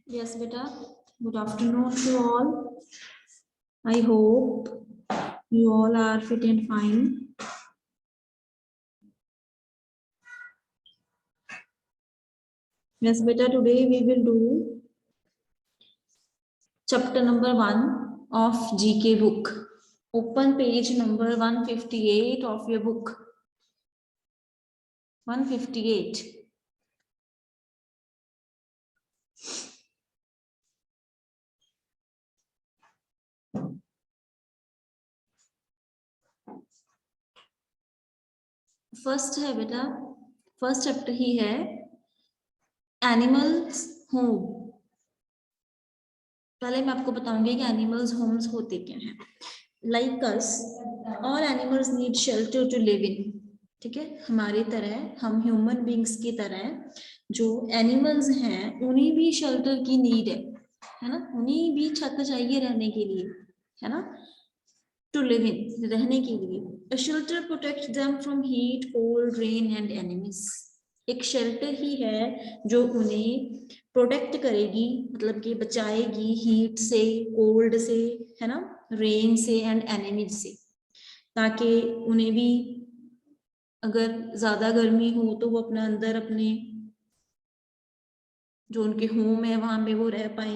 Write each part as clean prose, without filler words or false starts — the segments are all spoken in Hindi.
Yes, beta. Good afternoon to all. I hope you all are fit and fine. Yes, beta. Today we will do chapter number 1 of GK book. Open page number 158 of your book. 158. First है बेटा, फर्स्ट चैप्टर ही है एनिमल्स होम। पहले मैं आपको बताऊंगी कि एनिमल्स होम्स होते क्या हैं। Like us all animals need shelter to live in. ठीक है, हमारी तरह, हम ह्यूमन बींग्स की तरह जो एनिमल्स हैं उन्हें भी शेल्टर की नीड है ना, उन्हें भी छत चाहिए रहने के लिए, है ना, टू लिव इन, रहने के लिए। A shelter protects them from heat, cold, rain and enemies. एक शेल्टर ही है जो उन्हें प्रोटेक्ट करेगी, मतलब कि बचाएगी हीट से, कोल्ड से, है ना, रेन से एंड एनिमीज से, ताकि उन्हें भी अगर ज्यादा गर्मी हो तो वो अपना अंदर अपने जो उनके होम है वहां पे वो रह पाए,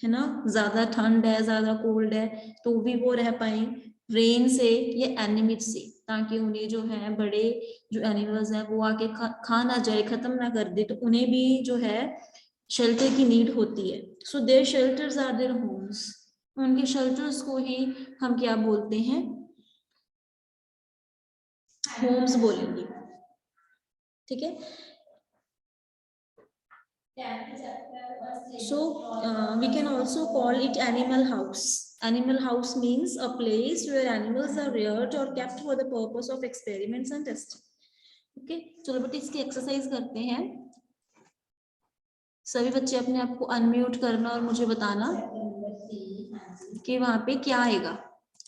है ना। ज्यादा ठंड है, ज्यादा कोल्ड है तो भी वो रह पाए रेन से या एनिमीज से, ताकि उन्हें जो है बड़े जो एनिमल्स हैं वो आके खा ना जाए, खत्म ना कर दे, तो उन्हें भी जो है शेल्टर की नीड होती है। So their shelters are their homes. उनके शेल्टर्स को ही हम क्या बोलते हैं, होम्स बोलेंगे। ठीक है, so we can also call it animal house. Animal house means a place where animals are reared or kept for the purpose of experiments and testing. Okay, चलो बेटे इसकी एक्सरसाइज करते हैं। सभी बच्चे अपने आप को अनम्यूट करना और मुझे बताना कि वहां पे क्या आएगा।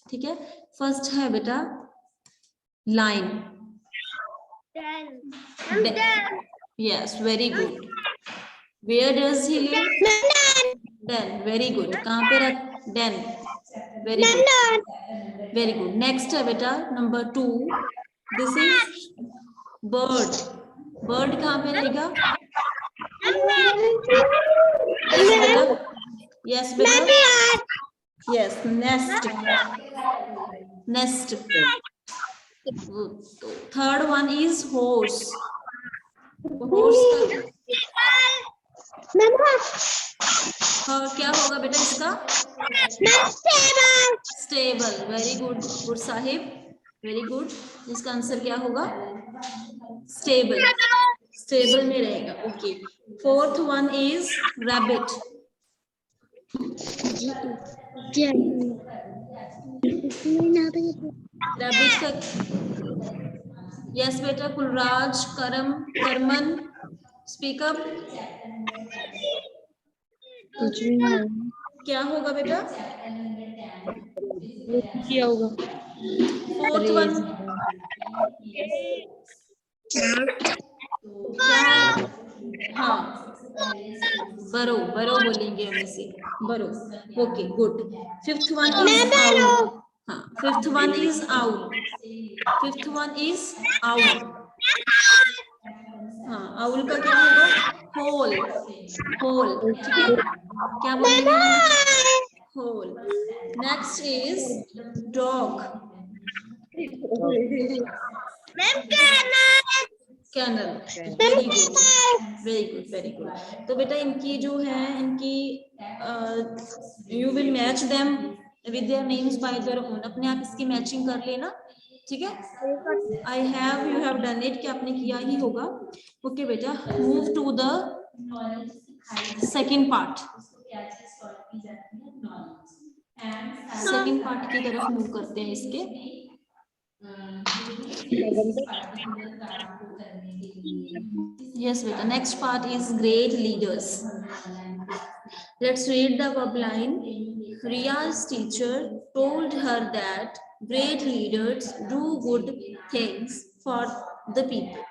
ठीक है, फर्स्ट है बेटा line. Yes, very good. Where does he live? Den. Very good. कहाँ पे रख? Den. Very good. Very good. Next है बेटा number 2. This is bird. Bird कहाँ पे रहेगा? Yes बेटा. Yes बेटा. Yes, nest. Nest. Third one is horse. Horse क्या होगा बेटा इसका? Stable. Very good, good Sahib, very good. इसका आंसर क्या होगा? स्टेबल। स्टेबल में रहेगा। Okay, fourth one is rabbit. Rabbit का यस बेटा, कुलराज, करम, करमन, स्पीक अप। क्या होगा बेटा? क्या होगा? फोर्थ वन क्या है? हाँ, बरो, बरो बोलेंगे हम इसे, burrow. Okay, good. Fifth one is owl. हाँ, fifth one is owl. Fifth one is owl. हाँ, आउल का क्या होगा? होल। होल, ठीक है, क्या बोलेंगे हम? Hole. Next is dog. Kennel. Very good, very good, very good. तो बेटा इनकी जो है, इनकी you will match them with their names by their own. अपने आप इसकी मैचिंग कर लेना। ठीक है, I have, you have done it, कि आपने किया ही होगा। ओके बेटा, move to the second part. Second part की तरफ मूव करते हैं इसके। Yes beta, next part is great leaders. Let's read the verb line. Riya's teacher told her that great leaders do good things for the people.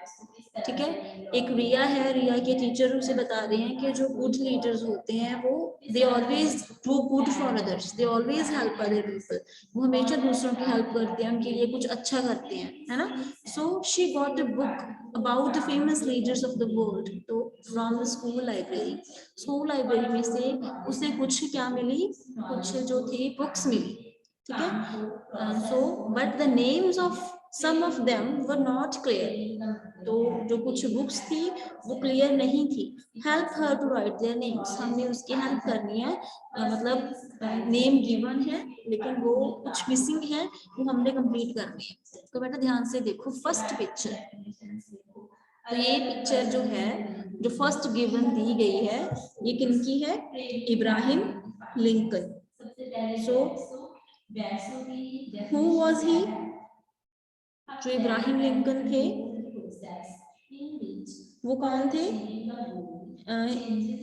ठीक है। एक रिया है, रिया के टीचर उसे बता रहे हैं कि जो गुड लीडर्स होते हैं वो they always do good for others, they always help other people, वो हमेशा दूसरों की हेल्प करते हैं, उनके लिए कुछ अच्छा करते हैं, है ना। So she got a book about the famous leaders of the world, तो from the school library, school library में से उसे कुछ क्या मिली, कुछ जो थी बुक्स मिली, ठीक है। So but the names of some of them were not clear, तो जो कुछ बुक्स थी वो क्लियर नहीं थी। Help her to write their names, हमने उसकी हेल्प करनी है, मतलब नेम गिवन है लेकिन वो कुछ मिसिंग है, वो हमने कंप्लीट करनी है। तो बेटा ध्यान से देखो फर्स्ट पिक्चर, तो ये पिक्चर जो है जो फर्स्ट गिवन दी गई है ये किनकी है, Abraham Lincoln. So who was he, जो इब्राहिम लिंकन थे वो कौन थे,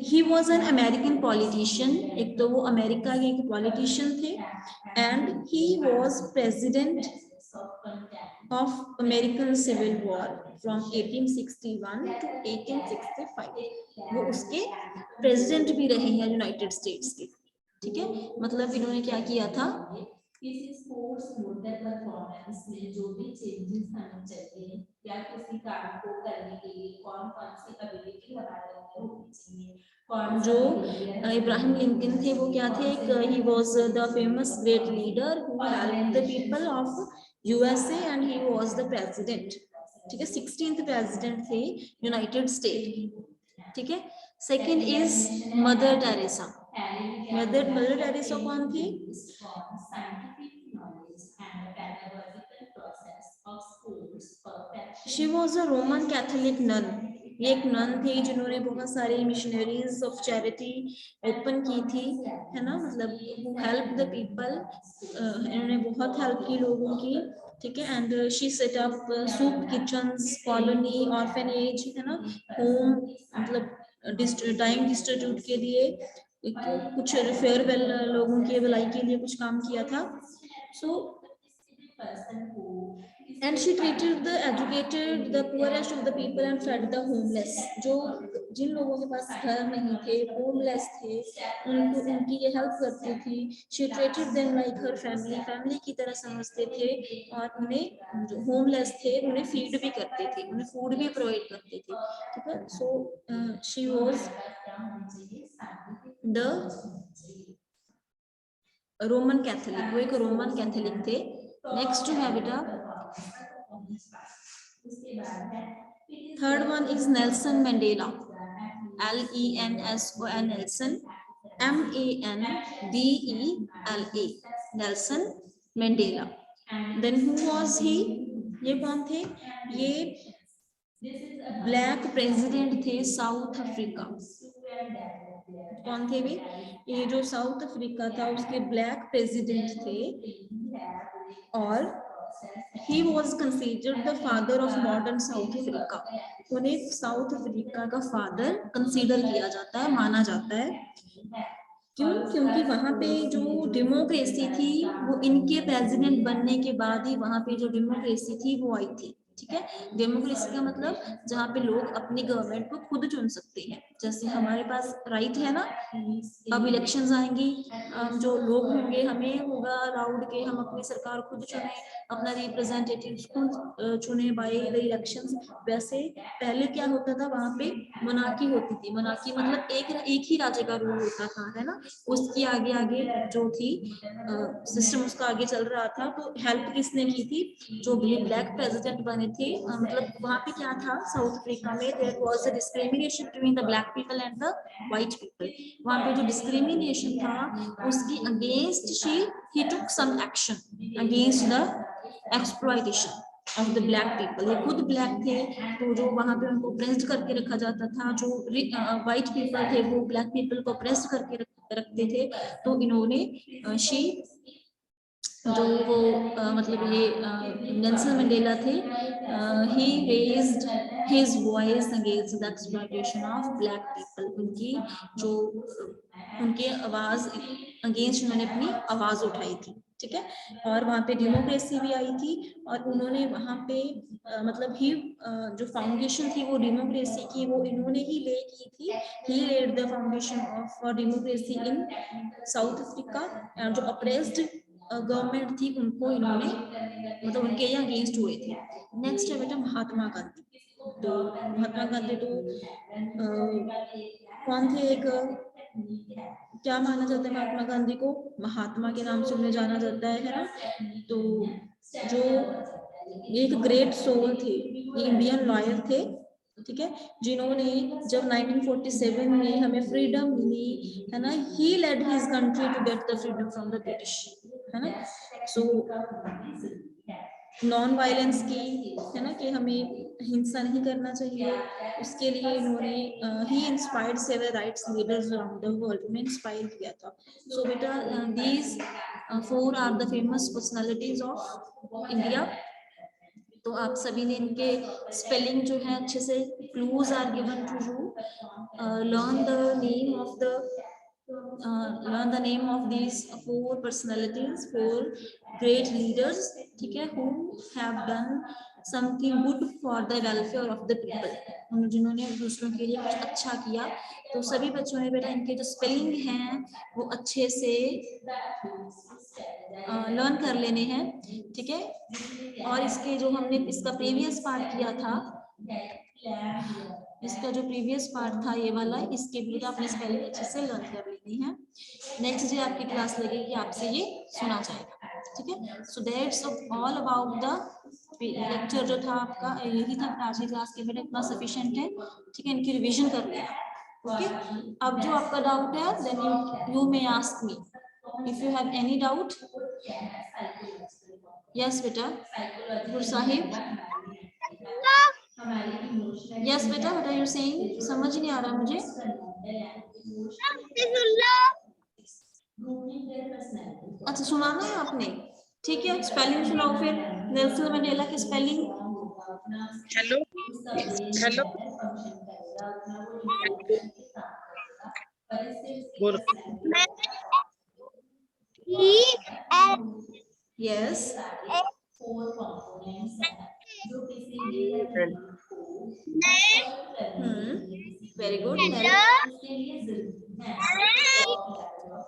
he was an American politician, एक तो वो अमेरिका के एक पॉलिटिशियन थे, and he was president of American civil war from 1861 to 1865, वो उसके प्रेसिडेंट भी रहे हैं यूनाइटेड स्टेट्स के, ठीक है। मतलब इन्होंने क्या किया था, किसी स्पोर्ट्स मोटर परफॉर्मेंस में जो भी चेंजेस आने चाहिए या किसी काम को करने के लिए कौन कौन सी एबिलिटी हमारे अंदर होनी चाहिए, कौन जो इब्राहिम लिंकन थे वो क्या थे, he was the famous great leader who helped the people of USA and he was the president, ठीक है, 16th प्रेसिडेंट थे यूनाइटेड स्टेट, ठीक है। Second is Mother Teresa, Mother Teresa कौन थी, she was a Roman Catholic nun, ये एक नन थी जिन्होंने बहुत सारी मिशनरीज ऑफ चैरिटी ओपन की थी, है ना, मतलब हु हेल्प द पीपल, इन्होंने बहुत हेल्प की लोगों की, ठीक है। And she said up soup kitchens, colony, orphanage, है ना, होम, मतलब डाइंग डिस्ट्रीब्यूट के लिए कुछ फेयरवेल लोगों की भलाई के लिए कुछ काम किया था। सो and she treated the educated, the poorest of the people and fed the homeless, जो जिन लोगों के पास घर नहीं थे, होमलेस थे, उनको उनकी ये हेल्प करती थी। she treated them like her family, family की तरह समझते थे, और उन्हें जो होमलेस थे उन्हें फीड भी करते थे, उन्हें फूड भी प्रोवाइड करते थे, ठीक है। So she was the Roman Catholic, वो एक रोमन कैथोलिक थे। नेक्स्ट जो है बेटा third one is Nelson Mandela, LENSON, Nelson, MANDELA, Nelson Mandela. Then who was he, ये कौन थे, ये ब्लैक प्रेसिडेंट थे साउथ अफ्रीका, कौन थे भी, ये जो साउथ अफ्रीका था उसके ब्लैक प्रेसिडेंट थे, और he was considered the father of modern South Africa, उन्हें साउथ अफ्रीका का फादर कंसीडर किया जाता है, माना जाता है। क्यों, क्योंकि वहां पे जो डेमोक्रेसी थी वो इनके प्रेसिडेंट बनने के बाद ही वहां पे जो डेमोक्रेसी थी वो आई थी, ठीक है। डेमोक्रेसी का मतलब जहाँ पे लोग अपनी गवर्नमेंट को खुद चुन सकते हैं, जैसे हमारे पास राइट है ना, अब इलेक्शंस आएंगी, जो लोग होंगे हमें होगा अलाउड के हम अपनी सरकार खुद चुने, अपना रिप्रेजेंटेटिव खुद चुने बाय द इलेक्शंस। वैसे पहले क्या होता था, वहां पे मोनार्की होती थी, मोनार्की मतलब एक ही राजा का रूल होता था, है ना, उसकी आगे आगे जो थी सिस्टम उसका आगे चल रहा था। तो हेल्प किसने की थी, जो ब्लैक प्रेसिडेंट बने थे, मतलब वहां पे क्या था साउथ अफ्रीका में, there was a discrimination between the black people and the white people, वहां पे जो डिस्क्रिमिनेशन था उसकी against he took some action against the exploitation of the black people. ये खुद ब्लैक थे तो जो वहां पे उनको प्रेस्ड करके रखा जाता था, जो व्हाइट पीपल थे वो ब्लैक पीपल को प्रेस्ड करके रखते थे। तो इन्होंने शी जो वो मतलब ये नेल्सन मंडेला थे, he raised his voice against the exploitation of black people, उनकी जो उनके आवाज अगेंस्ट उन्होंने अपनी आवाज उठाई थी, ठीक है। और वहाँ पे डेमोक्रेसी भी आई थी और उन्होंने वहाँ पे मतलब ही जो फाउंडेशन थी वो डेमोक्रेसी की वो इन्होंने ही ले की थी। He led the foundation of democracy in South Africa. जो अप्रेस्ड गवर्नमेंट थी उनको इन्होंने मतलब उनके ये अगेंस्ट हुए थे। नेक्स्ट है बेटा महात्मा गांधी। तो महात्मा गांधी तो कौन थे? एक क्या माना जाता है महात्मा गांधी को? महात्मा के नाम से उन्हें जाना जाता है ना। तो जो एक ग्रेट सोल थे, ये इंडियन लॉयर थे, ठीक है, जिन्होंने जब 1947 में हमें फ्रीडम मिली है ना, he led his country to get the freedom from the British, है ना। सो नॉन वायलेंस की, है ना, कि हमें हिंसा नहीं करना चाहिए, उसके लिए इन्होंने he inspired several rights leaders around the world में इंस्पायर किया था। सो बेटा these 4 are the famous personalities of India. तो आप सभी ने इनके स्पेलिंग जो है अच्छे से, clues are given to you, learn the name of the learn the name of these 4 personalities, 4 great leaders, ठीक है, who have done something good for the welfare of the people, जिन्होंने दूसरों के लिए कुछ अच्छा किया। तो सभी बच्चों ने बेटा इनके जो स्पेलिंग हैं वो अच्छे से लर्न कर लेने हैं, ठीक है। और इसके जो हमने इसका प्रीवियस पार्ट किया था, इसका जो प्रीवियस पार्ट था ये वाला, इसके भी आपने स्पेलिंग अच्छे से लर्न कर लेनी है। नेक्स्ट डे आपकी क्लास लगेगी, आपसे ये सुना जाएगा, ठीक है। So that's all about the lecture जो था आपका, यही था आज की क्लास के बेटा, इतना सफिशिएंट है, ठीक है। इनकी रिवीजन कर लेना, ओके। अब जो आपका डाउट है then you may ask me if you have any doubt. Yes बेटा गुर साहिब। यस बेटा, व्हाट आर यू सेइंग? समझ नहीं आ रहा मुझे। अच्छा सुनाना है आपने, ठीक है। स्पेलिंग सुनाओ फिर, नेल्सन मंडेला की स्पेलिंग। हेलो हेलो बोलो। Yes very good.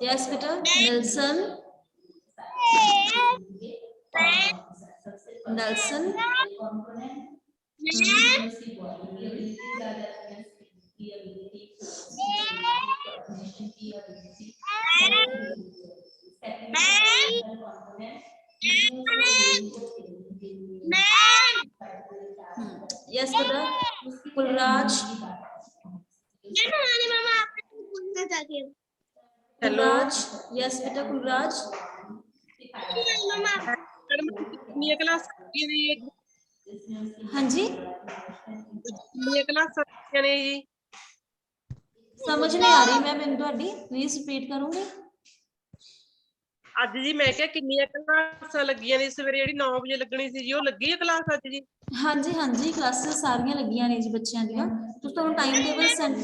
यस बेटा नेल्सन, नेल्सन। यस बेटा कुलराज। कुलराज, यस बेटा कुलराज। क्लास हाँ जी क्लास जी समझ नहीं आ रही मैं मैंने ਤੁਹਾਡੀ, प्लीज रिपीट करूंगी। ਅੱਜ ਜੀ ਮੈਂ ਕਿਹਾ ਕਿੰਨੀਆਂ ਕਲਾਸਾਂ ਲੱਗੀਆਂ ਨੇ ਸਵੇਰੇ, ਜਿਹੜੀ 9 ਵਜੇ ਲੱਗਣੀ ਸੀ ਜੀ ਉਹ ਲੱਗੀ ਹੈ ਕਲਾਸ ਅੱਜ ਜੀ? ਹਾਂਜੀ ਹਾਂਜੀ ਕਲਾਸਾਂ ਸਾਰੀਆਂ ਲੱਗੀਆਂ ਨੇ ਜੀ ਬੱਚਿਆਂ ਦੀਆਂ। ਤੁਸੀਂ ਤੁਹਾਨੂੰ ਟਾਈਮ ਟੇਬਲ ਸੈਂਡ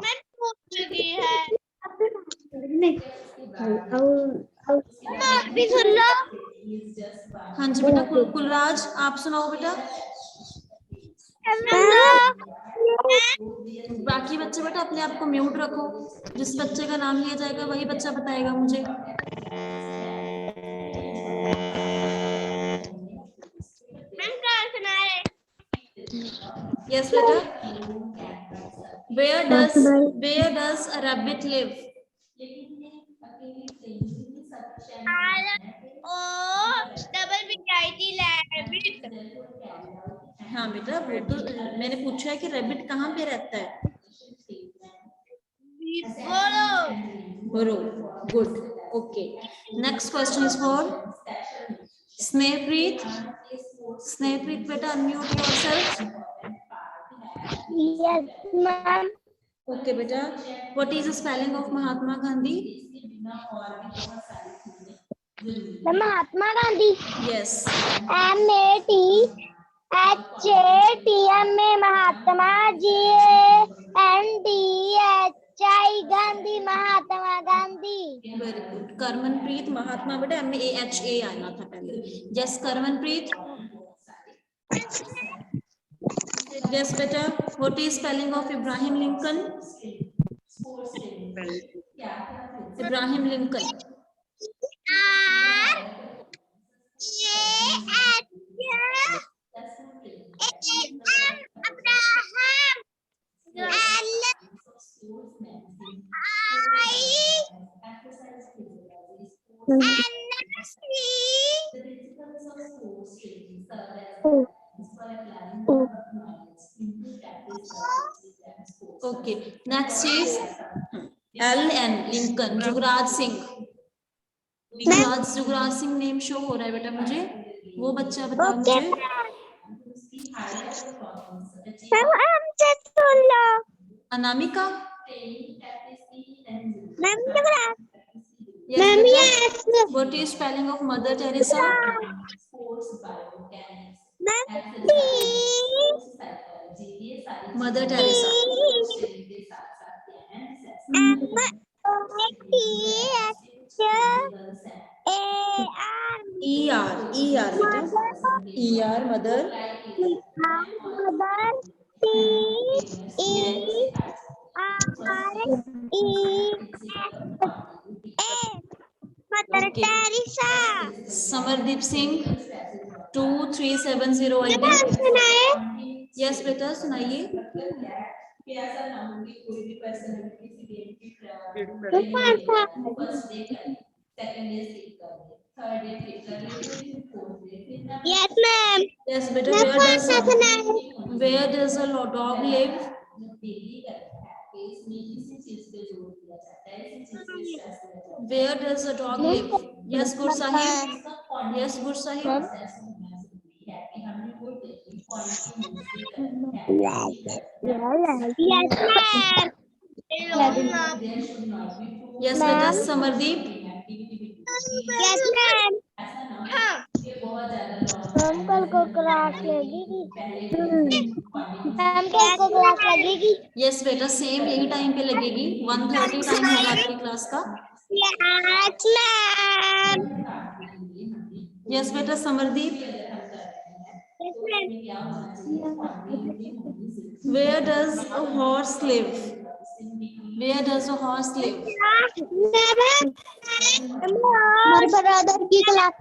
मैं पूछ रही है भी सुन लो। हाँ जी बेटा कुलराज आप सुनाओ बेटा। बाकी बच्चे बेटा अपने आप को म्यूट रखो, जिस बच्चे का नाम लिया जाएगा वही बच्चा बताएगा मुझे। यस बेटा where does a rabbit live? हाँ बेटा वो तो मैंने पूछा है कि रैबिट कहाँ पे रहता है। Good okay. Next question is for Snehpreet. Snehpreet बेटा unmute yourself. Yes ma'am. Okay बेटा what is the spelling of Mahatma Gandhi? Mahatma Gandhi yes MATHATMA Mahatma GANDHI सच्चाई गांधी महात्मा गांधी। Very good. करमनप्रीत महात्मा बेटा MAHA आना था पहले। यस करमनप्रीत। यस बेटा। What is spelling of Abraham Lincoln? Abraham Lincoln. Okay next is LN Lincoln. Jugraj Singh. Jugraj Singh name show हो रहा है बेटा मुझे, वो बच्चा बताओ मुझे। Anamika. What is spelling of Mother Teresa? Mother Teresa. ER बेटा। ER mother. Mother Teresa. Samardeep Singh 2370 ID। Yes बेटा सुनाइए। Yes ma'am. यस बेटा। Where does a dog live? Where does a dog live? Yes Gur Sahib. Yes Gur Sahib. Yes बेटा समरदीप। Yes ma'am. मैम कल को क्लास लगेगी। मैम कल को क्लास लगेगी। यस बेटा सेम यही टाइम पे लगेगी। 1:30 टाइम होगा आपकी क्लास का। Yes ma'am. यस बेटा Samardeep. Where does a horse live? Where does a horse live? हमारे ब्रदर की class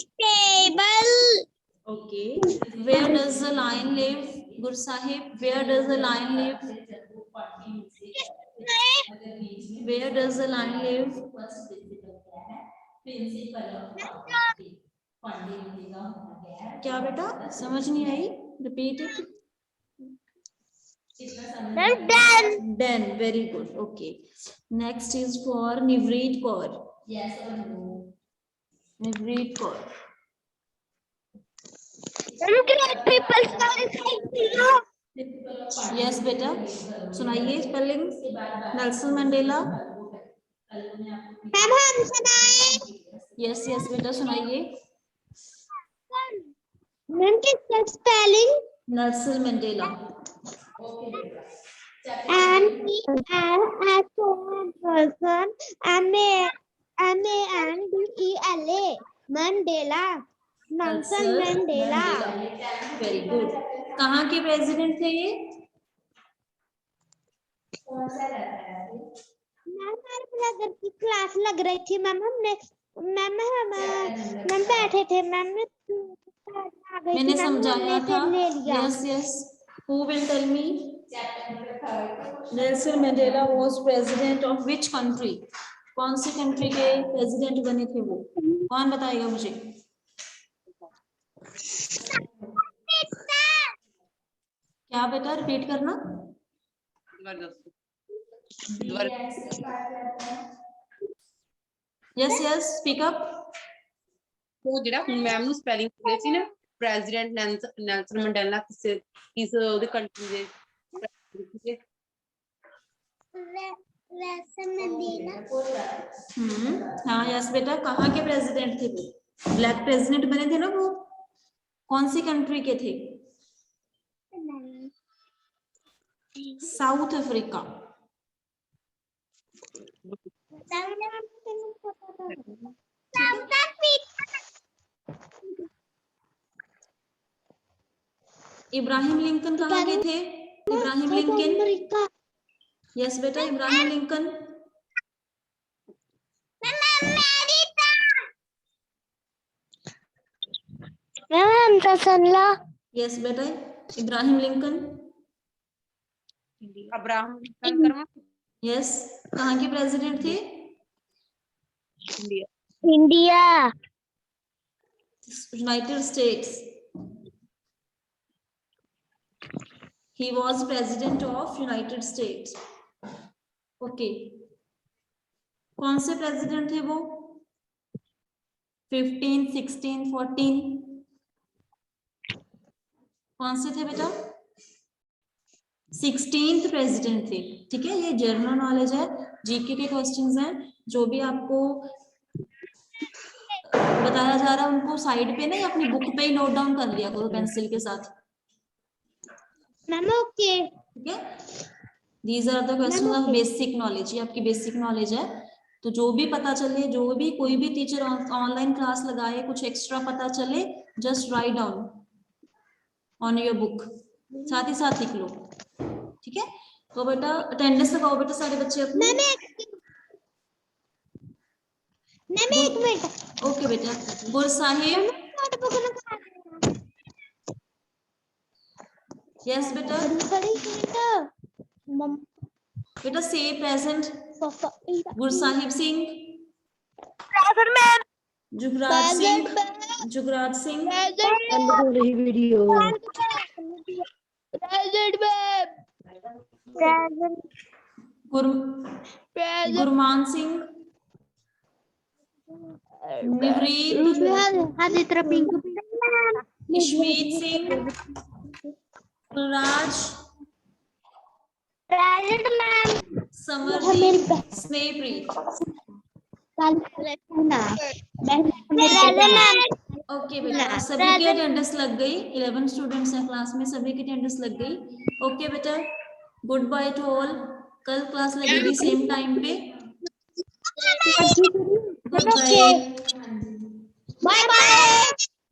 stable. Okay. Where does the lion live? Gur Sahib. Where does the lion live? Where does the lion live? क्या बेटा समझ नहीं आई? Repeat it. Den. Very good. Okay. Next is for Nivreet Kaur. Yes or no? Nivreet Kaur. Yes बेटा सुनाइए spelling. Nelson Mandela. Yes yes बेटा सुनाइए। मैम किसका spelling? Nelson Mandela. MENDELA Mandela. Nelson Mandela. Very good. कहाँ के प्रेसिडेंट थे ये? मैम हमारे ब्रदर की क्लास लग रही थी मैम। हमने मैम बैठे थे मैम मैंने समझाया था। ले लिया। Yes yes who will tell me? Nelson Mandela was president of which country? कौन सी कंट्री के प्रेसिडेंट बने थे वो? कौन बताएगा मुझे? क्या बेटा रिपीट करना। Yes yes speak up. ਉਹ ਜਿਹੜਾ ਮੈਮ ਨੂੰ ਸਪੈਲਿੰਗ ਪੁੱਛੀ ਸੀ ਨਾ ਪ੍ਰੈਜ਼ੀਡੈਂਟ ਨੈਲਸਨ ਮੰਡੇਲਾ ਕਿਸ ਉਹਦੇ ਕੰਟਰੀ ਦੇ हाँ यस बेटा कहाँ के प्रेसिडेंट थे वो? ब्लैक प्रेसिडेंट बने थे ना वो? कौन सी कंट्री के थे? साउथ अफ्रीका, इब्राहिम लिंकन कहाँ के थे? Ibrahim Lincoln, America. यस बेटा, इब्राहिम लिंकन। मैम तसल्ला। यस बेटा, Ibrahim Lincoln. Abraham Lincoln yes, कहाँ के प्रेसिडेंट थे? India. India. United states. He was president of United States. Okay, कौन से प्रेसिडेंट थे वो? 15, 16, 14? कौन से थे बेटा? 16th प्रेसिडेंट थे। ठीक है, ये जनरल नॉलेज है, जीके के क्वेश्चंस हैं। जो भी आपको बताया जा रहा है उनको साइड पे नहीं, अपनी बुक पे ही नोट डाउन कर लिया करो पेंसिल के साथ। Ma'am okay. ठीक है, these are the question of basic knowledge. ये आपकी बेसिक नॉलेज है। तो जो भी पता चले, जो भी कोई भी टीचर ऑनलाइन क्लास लगाए, कुछ एक्स्ट्रा पता चले, just write down on your book, साथ ही साथ लिख लो। ठीक है, तो बेटा अटेंडेंस लगाओ बेटा सारे बच्चे अपने। मैम एक मिनट। ओके बेटा, गुर साहिब। यस बेटा, बेटा से प्रेजेंट। गुर साहिब सिंह, जुगराज सिंह, जुगराज सिंह, गुरमान सिंह, निवरीत, इशमीत सिंह, कुलराज, समरदीप, स्नेहप्रीत। ओके बेटा, सभी की अटेंडेंस लग गई। 11 स्टूडेंट्स हैं क्लास में, सभी की अटेंडेंस लग गई। ओके बेटा, गुड बाय टू ऑल। कल क्लास लगेगी सेम टाइम पे। Good bye. Bye bye.